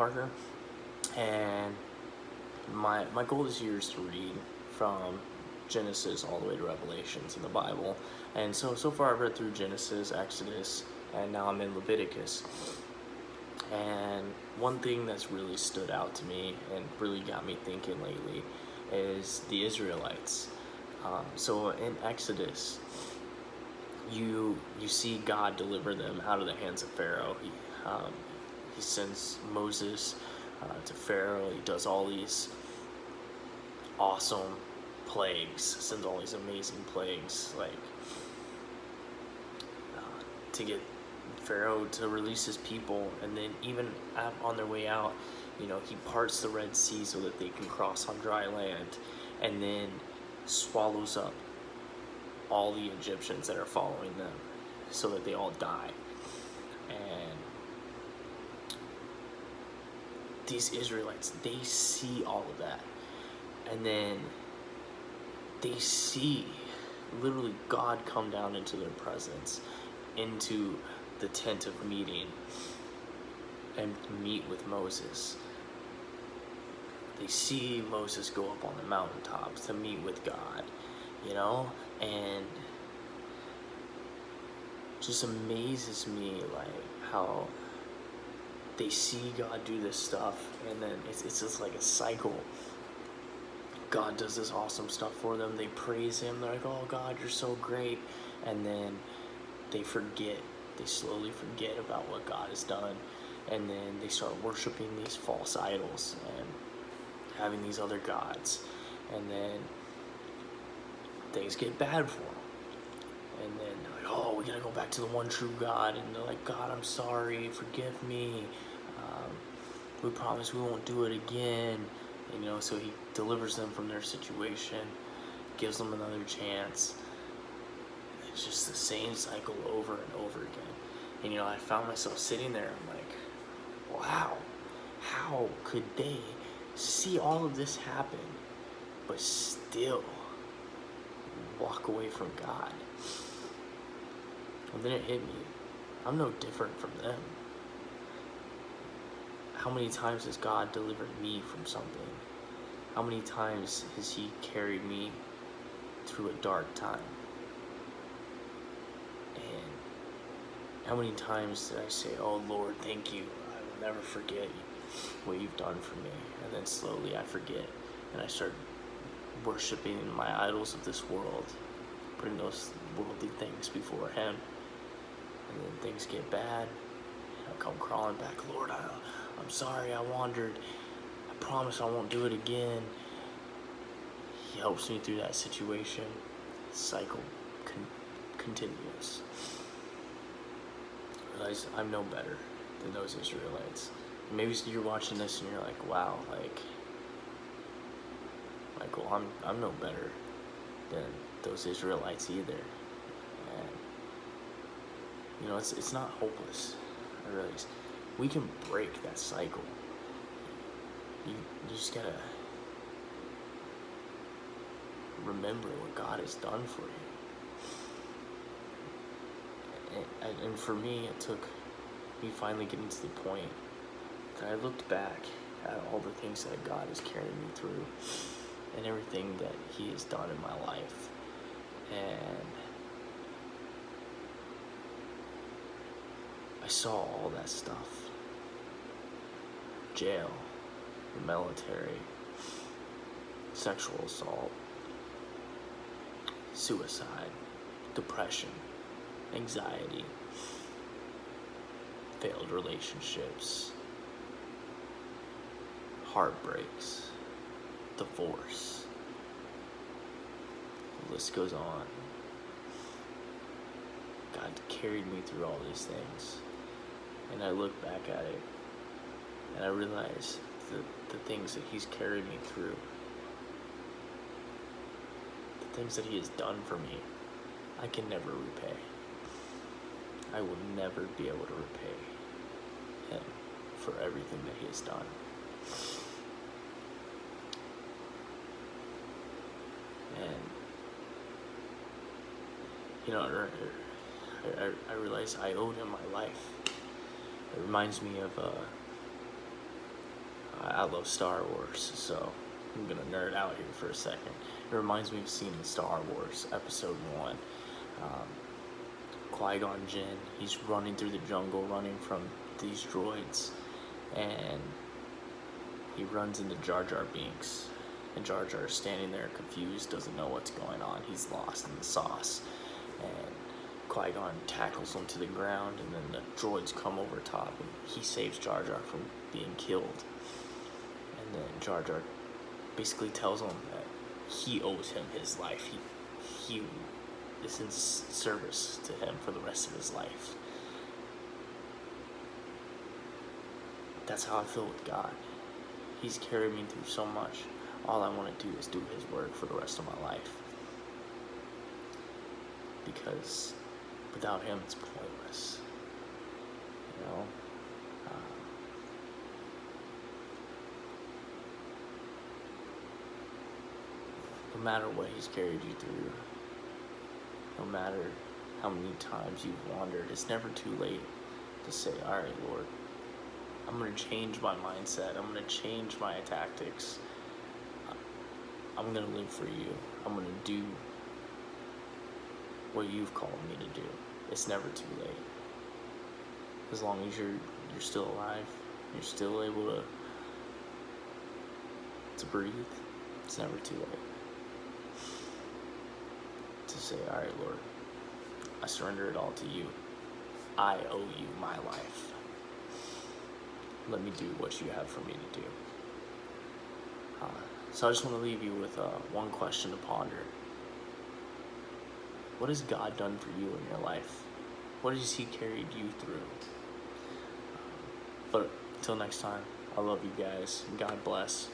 Parker, and my goal this year is to read from Genesis all the way to Revelations in the Bible. And so far I've read through Genesis, Exodus, and now I'm in Leviticus. And one thing that's really stood out to me and really got me thinking lately is the Israelites. So in Exodus, you see God deliver them out of the hands of Pharaoh. He sends Moses to Pharaoh. He does all these awesome plagues, sends all these amazing plagues, like to get Pharaoh to release his people. And then even on their way out, he parts the Red Sea so that they can cross on dry land, and then swallows up all the Egyptians that are following them so that they all die. And these Israelites, they see all of that, and then they see literally God come down into their presence, into the tent of meeting, and meet with Moses. They see Moses go up on the mountaintops to meet with God, and just amazes me, like, how they see God do this stuff, and then it's just like a cycle. God does this awesome stuff for them. They praise him. They're like, oh God, you're so great. And then they slowly forget about what God has done. And then they start worshiping these false idols and having these other gods. And then things get bad for them. And then they're like, oh, we gotta go back to the one true God. And they're like, God, I'm sorry, forgive me. We promise we won't do it again. And, so he delivers them from their situation, gives them another chance. It's just the same cycle over and over again. And, I found myself sitting there, I'm like, wow, how could they see all of this happen, but still walk away from God? And then it hit me, I'm no different from them. How many times has God delivered me from something? How many times has he carried me through a dark time? And how many times did I say, oh Lord, thank you, I will never forget what you've done for me? And then slowly I forget, and I start worshiping my idols of this world, putting those worldly things before him. And then things get bad, and I come crawling back, Lord, I'm sorry, I wandered. I promise I won't do it again. He helps me through that situation. Cycle continues. I realize I'm no better than those Israelites. Maybe you're watching this and you're like, wow, like Michael, I'm no better than those Israelites either. And it's not hopeless. I realize we can break that cycle. You just gotta remember what God has done for you. And for me, it took me finally getting to the point that I looked back at all the things that God has carried me through and everything that he has done in my life. And I saw all that stuff. Jail, the military, sexual assault, suicide, depression, anxiety, failed relationships, heartbreaks, divorce. The list goes on. God carried me through all these things. And I look back at it and I realize the things that he's carried me through, the things that he has done for me, I can never repay. I will never be able to repay him for everything that he has done. And I realize I owed him my life. It reminds me of I love Star Wars, so I'm gonna nerd out here for a second. It reminds me of seeing the Star Wars Episode 1. Qui-Gon Jinn, he's running through the jungle, running from these droids, and he runs into Jar Jar Binks. And Jar Jar is standing there confused, doesn't know what's going on. He's lost in the sauce. And Qui-Gon tackles him to the ground, and then the droids come over top, and he saves Jar Jar from being killed. And then Jar Jar basically tells him that he owes him his life. He is in service to him for the rest of his life. That's how I feel with God. He's carried me through so much. All I want to do is do his work for the rest of my life. Because without him, it's pointless. You know? No matter what he's carried you through, no matter how many times you've wandered, it's never too late to say, all right, Lord, I'm going to change my mindset. I'm going to change my tactics. I'm going to live for you. I'm going to do what you've called me to do. It's never too late. As long as you're still alive, you're still able to breathe, it's never too late to say, all right, Lord, I surrender it all to you. I owe you my life. Let me do what you have for me to do. So I just want to leave you with one question to ponder. What has God done for you in your life? What has he carried you through? But until next time, I love you guys. God bless.